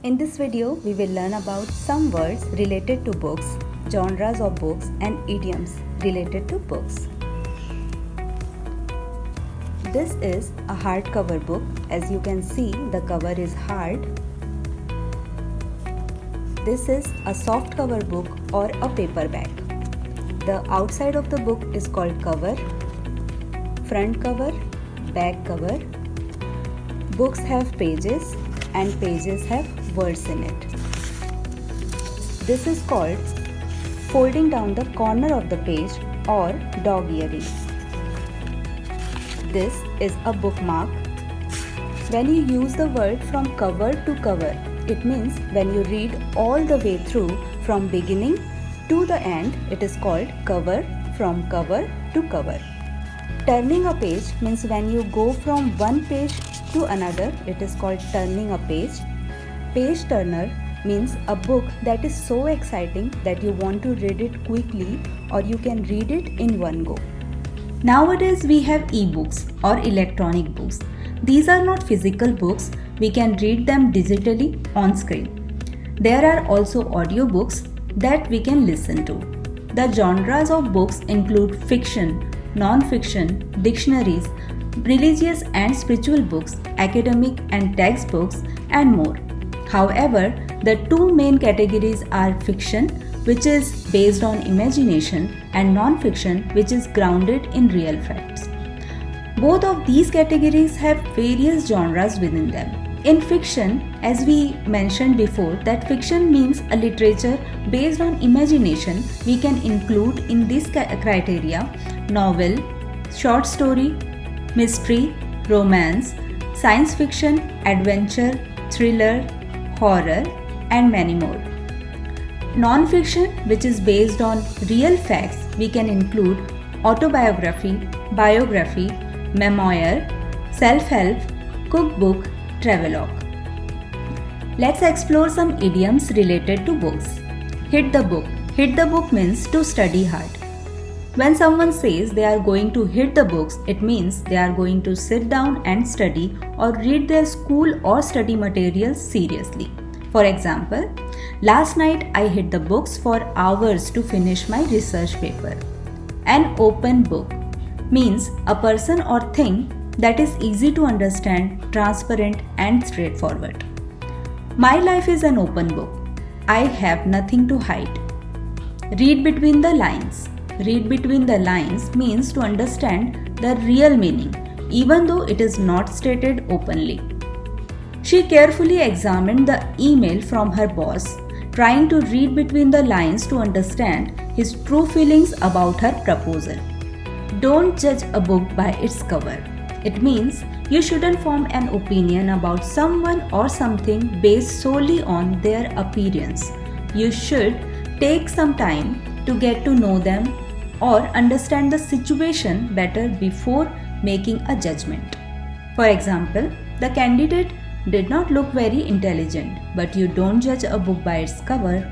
In this video, we will learn about some words related to books, genres of books, and idioms related to books. This is a hardcover book. As you can see, the cover is hard. This is a softcover book or a paperback. The outside of the book is called cover, front cover, back cover. Books have pages and pages have words in it. This is called folding down the corner of the page or dog earing. This is a bookmark. When you use the word from cover to cover, it means when you read all the way through from beginning to the end, it is called cover, from cover to cover. Turning a page means when you go from one page to another, it is called turning a page. Page turner means a book that is so exciting that you want to read it quickly or you can read it in one go. Nowadays we have e-books or electronic books. These are not physical books, we can read them digitally on screen. There are also audiobooks that we can listen to. The genres of books include fiction, non-fiction, dictionaries, religious and spiritual books, academic and textbooks, and more. However, the two main categories are fiction, which is based on imagination, and non-fiction, which is grounded in real facts. Both of these categories have various genres within them. In fiction, as we mentioned before, that fiction means a literature based on imagination. We can include in this criteria novel, short story, mystery, romance, science fiction, adventure, thriller, horror, and many more. Non-fiction, which is based on real facts, we can include autobiography, biography, memoir, self-help, cookbook, travelogue. Let's explore some idioms related to books. Hit the book. Hit the book means to study hard. When someone says they are going to hit the books, it means they are going to sit down and study or read their school or study materials seriously. For example, last night I hit the books for hours to finish my research paper. An open book means a person or thing that is easy to understand, transparent, and straightforward. My life is an open book. I have nothing to hide. Read between the lines. Read between the lines means to understand the real meaning, even though it is not stated openly. She carefully examined the email from her boss, trying to read between the lines to understand his true feelings about her proposal. Don't judge a book by its cover. It means you shouldn't form an opinion about someone or something based solely on their appearance. You should take some time to get to know them or understand the situation better before making a judgment. For example, the candidate did not look very intelligent, but you don't judge a book by its cover.